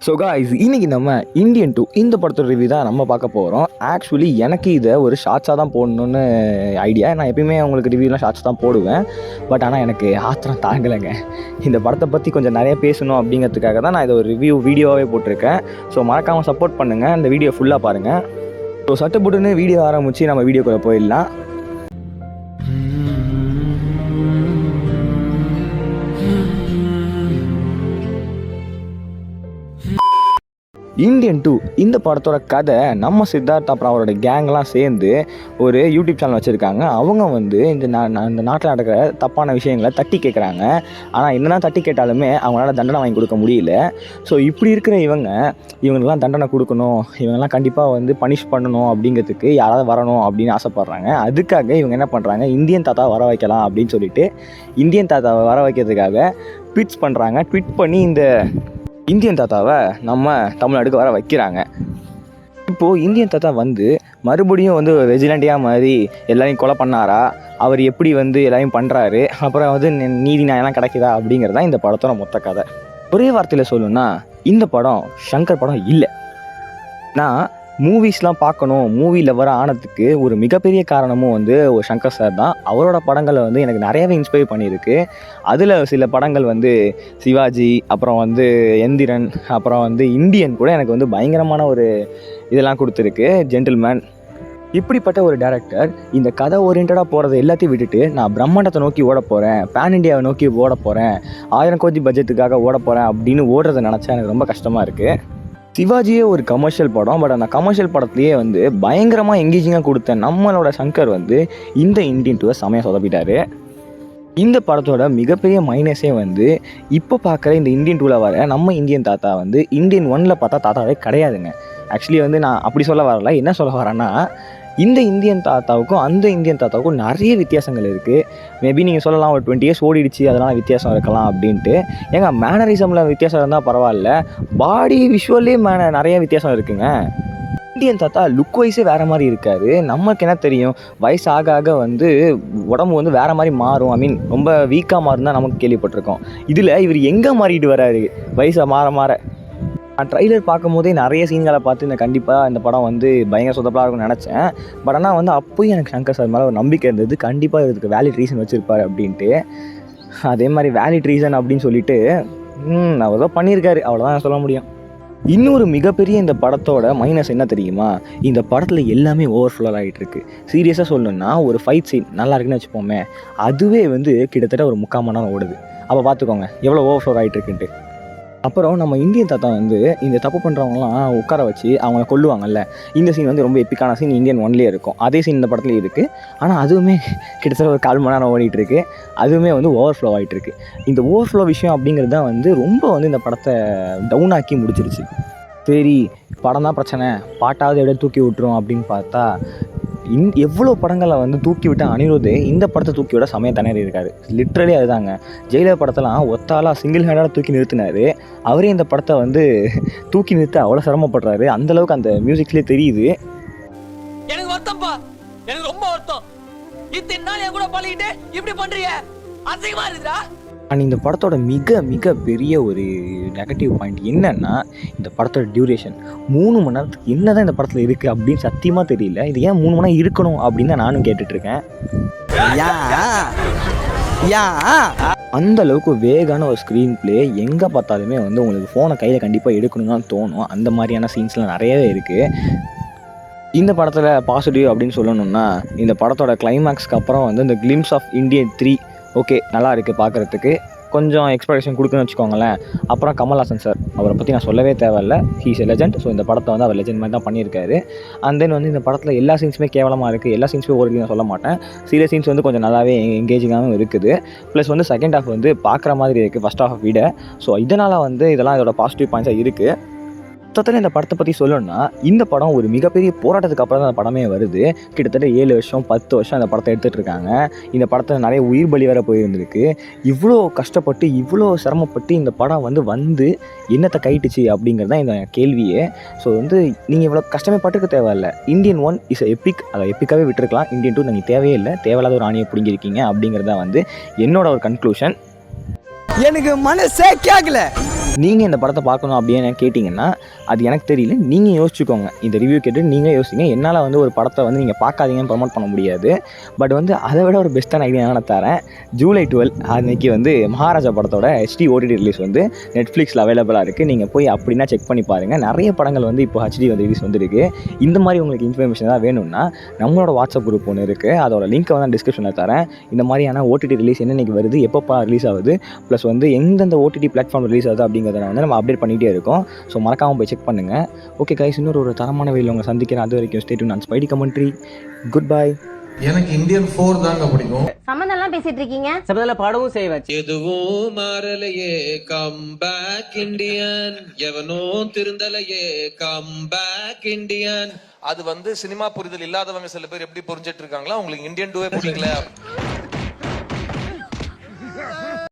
So guys, இன்றைக்கி நம்ம Indian 2 இந்த படத்தோட ரிவ்யூ தான் நம்ம பார்க்க போகிறோம். ஆக்சுவலி எனக்கு இதை ஒரு ஷார்ட்ஸாக தான் போடணுன்னு ஐடியா. நான் எப்பயுமே உங்களுக்கு ரிவ்யூலாம் ஷார்ட்ஸ் தான் போடுவேன். பட் ஆனால் எனக்கு ஆத்திரம் தாங்கலைங்க. இந்த படத்தை பற்றி கொஞ்சம் நிறைய பேசணும் அப்படிங்கிறதுக்காக தான் நான் இதை ஒரு ரிவ்யூ வீடியோவாகவே போட்டிருக்கேன். ஸோ மறக்காமல் சப்போர்ட் பண்ணுங்கள், இந்த வீடியோ ஃபுல்லாக பாருங்கள். ஸோ சட்டுப்புட்டுன்னு வீடியோ ஆரம்பித்து நம்ம வீடியோக்குள்ளே போயிடலாம். இந்தியன் 2 இந்த படத்தோட கதை நம்ம சித்தார்த் அப்புறம் அவரோட கேங்லாம் சேர்ந்து ஒரு யூடியூப் சேனல் வச்சுருக்காங்க. அவங்க வந்து இந்த நாட்டில் நடக்கிற தப்பான விஷயங்களை தட்டி கேட்குறாங்க. ஆனால் என்னதான் தட்டி கேட்டாலுமே அவங்களால தண்டனை வாங்கி கொடுக்க முடியல. ஸோ இப்படி இருக்கிற இவங்கெல்லாம் தண்டனை கொடுக்கணும், இவங்கெல்லாம் கண்டிப்பாக வந்து பனிஷ் பண்ணணும் அப்படிங்கிறதுக்கு யாராவது வரணும் அப்படின்னு ஆசைப்பட்றாங்க. அதுக்காக இவங்க என்ன பண்ணுறாங்க, இந்தியன் தாத்தா வர வைக்கலாம் அப்படின்னு சொல்லிட்டு இந்தியன் தாத்தாவை வர வைக்கிறதுக்காக ட்வீட்ஸ் பண்ணுறாங்க. ட்வீட் பண்ணி இந்த இந்தியன் தாத்தாவை நம்ம தமிழ்நாட்டுக்கு வர வைக்கிறாங்க. இப்போது இந்தியன் தாத்தா வந்து மறுபடியும் வந்து வெஜிலண்டியாக மாதிரி எல்லாரையும் கொலை பண்ணாரா, அவர் எப்படி வந்து எல்லாரையும் பண்ணுறாரு, அப்புறம் வந்து நீதி நியாயம்லாம் கிடைக்குதா அப்படிங்கிறது தான் இந்த படத்தோட மொத்த கதை. ஒரே வார்த்தையில் சொல்லணும்னா இந்த படம் ஷங்கர் படம் இல்லை. நான் மூவிஸ்லாம் பார்க்கணும், மூவி லவர் ஆனதுக்கு ஒரு மிகப்பெரிய காரணமும் வந்து ஒரு சங்கர் சார் தான். அவரோட படங்களை வந்து எனக்கு நிறையவே இன்ஸ்பயர் பண்ணியிருக்கு. அதில் சில படங்கள் வந்து சிவாஜி, அப்புறம் வந்து எந்திரன், அப்புறம் வந்து இந்தியன் கூட எனக்கு வந்து பயங்கரமான ஒரு இதெல்லாம் கொடுத்துருக்கு. ஜென்டில்மேன். இப்படிப்பட்ட ஒரு டைரக்டர் இந்த கதை ஓரியன்டாக போகிறத எல்லாத்தையும் விட்டுட்டு நான் பிரம்மாண்டத்தை நோக்கி ஓட போகிறேன், பேன் இண்டியாவை நோக்கி ஓட போகிறேன், 1000 கோடி பட்ஜெட்டுக்காக ஓட போகிறேன் அப்படின்னு ஓடுறதை நினச்சா எனக்கு ரொம்ப கஷ்டமாக இருக்குது. சிவாஜியே ஒரு கமர்ஷியல் படம், பட் அந்த கமர்ஷியல் படத்துலேயே வந்து பயங்கரமாக எங்கேஜிங்காக கொடுத்த நம்மளோட சங்கர் வந்து இந்த இந்தியன் 2 செமையாக சொதப்பிட்டார். இந்த படத்தோட மிகப்பெரிய மைனஸே வந்து இப்போ பார்க்குற இந்த இந்தியன் 2 வர நம்ம இந்தியன் தாத்தா வந்து இந்தியன் 1 பார்த்தா தாத்தாவே கிடையாதுங்க. ஆக்சுவலி வந்து நான் அப்படி சொல்ல வரல, என்ன சொல்ல வரேன்னா இந்த இந்தியன் தாத்தாவுக்கும் அந்த இந்தியன் தாத்தாவுக்கும் நிறைய வித்தியாசங்கள் இருக்குது. மேபி நீங்கள் சொல்லலாம் ஒரு 20 இயர்ஸ் ஓடிடுச்சு அதெல்லாம் வித்தியாசம் இருக்கலாம் அப்படின்ட்டு. ஏங்க மேனரிசமில் வித்தியாசம் இருந்தால் பரவாயில்ல, பாடி விஷுவல்லே நிறைய வித்தியாசம் இருக்குங்க. இந்தியன் தாத்தா லுக் வைஸே வேறு மாதிரி இருக்கார். நமக்கு என்ன தெரியும், வயசு ஆக ஆக வந்து உடம்பு வந்து வேறு மாதிரி மாறும், ஐ மீன் ரொம்ப வீக்காக மாறும் தான் நமக்கு கேள்விப்பட்டிருக்கோம். இதில் இவர் எங்கே மாறிட்டு வராரு வயசை மாற மாற. நான் ட்ரைலர் பார்க்கும் போதே நிறைய சீன்களை பார்த்து கண்டிப்பாக இந்த படம் வந்து பயங்கர சொதப்பலாக இருக்கும்னு நினச்சேன். பட் ஆனால் வந்து அப்போயும் எனக்கு சங்கர் சார் மேலே ஒரு நம்பிக்கை இருந்தது, கண்டிப்பாக இதுக்கு வேலிட் ரீசன் வச்சுருப்பார் அப்படின்ட்டு. அதே மாதிரி வேலிட் ரீசன் அப்படின்னு சொல்லிட்டு அவர் தான் பண்ணியிருக்காரு, அவ்வளோதான் சொல்ல முடியும். இன்னொரு மிகப்பெரிய இந்த படத்தோட மைனஸ் என்ன தெரியுமா, இந்த படத்தில் எல்லாமே ஓவர்ஃப்ளோர் ஆகிட்டு இருக்கு. சீரியஸாக சொல்லணுன்னா ஒரு ஃபைட் சீன் நல்லா இருக்குன்னு வச்சுப்போமே, அதுவே வந்து கிட்டத்தட்ட ஒரு 3/4 மணி நேரம் ஓடுது. அப்போ பார்த்துக்கோங்க எவ்வளோ ஓவர்ஃப்ளோர் ஆகிட்டு இருக்குன்ட்டு. அப்புறம் நம்ம இந்தியன் தாத்தா வந்து இந்த தப்பு பண்ணுறவங்களாம் உட்கார வச்சு அவங்கள கொல்லுவாங்கல்ல, இந்த சீன் வந்து ரொம்ப எப்பிக்கான சீன் இந்தியன் 1 இருக்கும். அதே சீன் இந்த படத்துலேயே இருக்குது. ஆனால் அதுவுமே கிட்டத்தட்ட ஒரு 1/4 மணி நேரம் ஓடிட்டு இருக்கு. அதுவுமே வந்து ஓவர்ஃப்ளோ ஆகிட்டு இருக்கு. இந்த ஓவர்ஃப்ளோ விஷயம் அப்படிங்கிறது தான் வந்து ரொம்ப வந்து இந்த படத்தை டவுன் ஆக்கி முடிச்சிருச்சு. சரி படம் தான் பிரச்சனை, பாட்டாவது எப்படியே தூக்கி விட்டுரும் அப்படின்னு பார்த்தா எவ்வளோ படங்களை வந்து தூக்கி விட்ட அனிருத் இந்த படத்தை தூக்கி விட சமய திணறி இருக்காரு. லிட்ரலி அதுதாங்க. ஜெயிலர் படத்தெல்லாம் ஒத்தாலாக சிங்கிள் ஹேண்டாக தூக்கி நிறுத்தினார். அவரே இந்த படத்தை வந்து தூக்கி நிறுத்த அவ்வளோ சிரமப்படுறாரு. அந்தளவுக்கு அந்த மியூசிக்லேயே தெரியுது. எனக்கு வருத்தம்ப்பா, எனக்கு ரொம்ப வருத்தம். இத்தனை நாள் என் கூட பழகிட்டு இப்படி பண்றீங்க, அசிங்கமா இருக்குடா. அண்ட் இந்த படத்தோட மிக மிக பெரிய ஒரு நெகட்டிவ் பாயிண்ட் என்னென்னா இந்த படத்தோட டியூரேஷன். 3 மணி நேரத்துக்கு என்ன தான் இந்த படத்தில் இருக்குது அப்படின்னு சத்தியமாக தெரியல. இது ஏன் 3 மணி நேரம் இருக்கணும் அப்படின்னு தான் நானும் கேட்டுட்ருக்கேன். அந்த அளவுக்கு வேகான ஒரு ஸ்க்ரீன் பிளே, எங்கே பார்த்தாலுமே வந்து உங்களுக்கு ஃபோனை கையில் கண்டிப்பாக எடுக்கணும்னு தான் தோணும். அந்த மாதிரியான சீன்ஸ்லாம் நிறையவே இருக்குது. இந்த படத்தில் பாசிட்டிவ் அப்படின்னு சொல்லணும்னா இந்த படத்தோட கிளைமேக்ஸ்க்கு அப்புறம் வந்து இந்த கிளிம்ஸ் ஆஃப் இந்தியன் 3 ஓகே நல்லா இருக்குது பார்க்குறதுக்கு, கொஞ்சம் எக்ஸ்பெக்டேஷன் கொடுக்குன்னு வச்சுக்கோங்களேன். அப்புறம் கமல்ஹாசன் சார், அவரை பற்றி நான் சொல்லவே தேவையில்ல, ஹீஸ் எ லெஜண்ட். ஸோ இந்த படத்தை வந்து அவர் லெஜண்ட் மாதிரி தான் பண்ணியிருக்காரு. அண்ட் தென் வந்து இந்த படத்தில் எல்லா சீன்ஸுமே கேவலமாக இருக்குது, எல்லா சீன்ஸுமே ஒரு நான் சொல்ல மாட்டேன், சில சீன்ஸ் வந்து கொஞ்சம் நல்லாவே எங்கேஜிங்காகவும் இருக்குது. ப்ளஸ் வந்து செகண்ட் ஹாஃப் வந்து பார்க்குற மாதிரி இருக்குது ஃபஸ்ட் ஹாஃப் விட. ஸோ இதனால் வந்து இதெல்லாம் இதோட பாசிட்டிவ் பாயிண்ட்ஸாக இருக்குது. மொத்தத்தில் இந்த படத்தை பற்றி சொல்லணும்னா இந்த படம் ஒரு மிகப்பெரிய போராட்டத்துக்கு அப்புறம் தான் அந்த படமே வருது. கிட்டத்தட்ட 7 வருஷம் 10 வருஷம் அந்த படத்தை எடுத்துகிட்டு இருக்காங்க. இந்த படத்தில் நிறைய உயிர் பலி வேற போயிருந்திருக்கு. இவ்வளோ கஷ்டப்பட்டு இவ்வளோ சிரமப்பட்டு இந்த படம் வந்து என்னத்தை கைட்டுச்சு அப்படிங்கிறது தான் இந்த கேள்வியே. ஸோ நீங்கள் இவ்வளோ கஷ்டமே பட்டுக்க தேவையில்லை. Indian 1 is epic. அதை எப்பிக்காகவே விட்டுருக்கலாம். இந்தியன் 2 நீங்கள் தேவையே இல்லை, தேவையில்லாத ஒரு ஆணியை பிடிங்கிருக்கீங்க அப்படிங்கிறது தான் என்னோட ஒரு கன்க்ளூஷன். எனக்கு மனசே கேட்கல. நீங்கள் இந்த படத்தை பார்க்கணும் அப்படின்னு கேட்டிங்கன்னா அது எனக்கு தெரியல, நீங்கள் யோசிச்சுக்கோங்க. இந்த ரிவ்யூ கேட்டு நீங்கள் யோசிங்க. என்னால் ஒரு படத்தை நீங்கள் பார்க்காதீங்கன்னு ப்ரமோட் பண்ண முடியாது. பட் அதை விட ஒரு பெஸ்ட்டான ஐடியா நான் தரேன். ஜூலை 12 அன்றைக்கி மகாராஜா படத்தோட HD OTT ரிலீஸ் நெட்ஃப்ளிக்ஸில் அவைலபிளாக இருக்குது. நீங்கள் போய் அப்படின்னா செக் பண்ணி பாருங்கள். நிறைய படங்கள் இப்போ HD ரிலீஸ் வந்துருக்கு. இந்த மாதிரி உங்களுக்கு இன்ஃபர்மேஷன் தான் வேணும்னா நம்மளோட வாட்ஸ்அப் குரூப் ஒன்று இருக்குது. அதோட லிங்க்கை டிஸ்கிரிப்ஷனில் தரேன். இந்த மாதிரியான OTT ரிலீஸ் என்னென்னைக்கு வருது, எப்போ ரிலீஸ் ஆகுது, ப்ளஸ் எந்தெந்த OTT பிளாட்ஃபார்ம் ரிலீஸ் ஆகுது அப்படிங்கிறத நம்ம அப்டேட் பண்ணிகிட்டே இருக்கோம். ஸோ மறக்காமல் போய் செக் பண்ணுங்கள். ஓகே கைஸ், இன்னொரு தரமான வழியில் உங்களை சந்திக்கிறேன். அது வரைக்கும் ஸ்டே டியூன். நான் ஸ்பைடி கமெண்ட்ரி. Good bye. எனக்கு இந்தியன் 4 தாங்க பிடிக்கும். சம்மந்தம்லாம் பேசிட்டு இருக்கீங்க. சபதல பாடவும் செய்வேன். எதுவும் மாறலையே, கம் பேக் இண்டியன். எவனோ திருந்தலையே, கம் பேக் இண்டியன். அது சினிமா புரிதல் இல்லாதவங்க சில பேர் எப்படி புரிஞ்சிட்டு இருக்காங்களா, உங்களுக்கு இந்தியன் 2 பிடிக்கல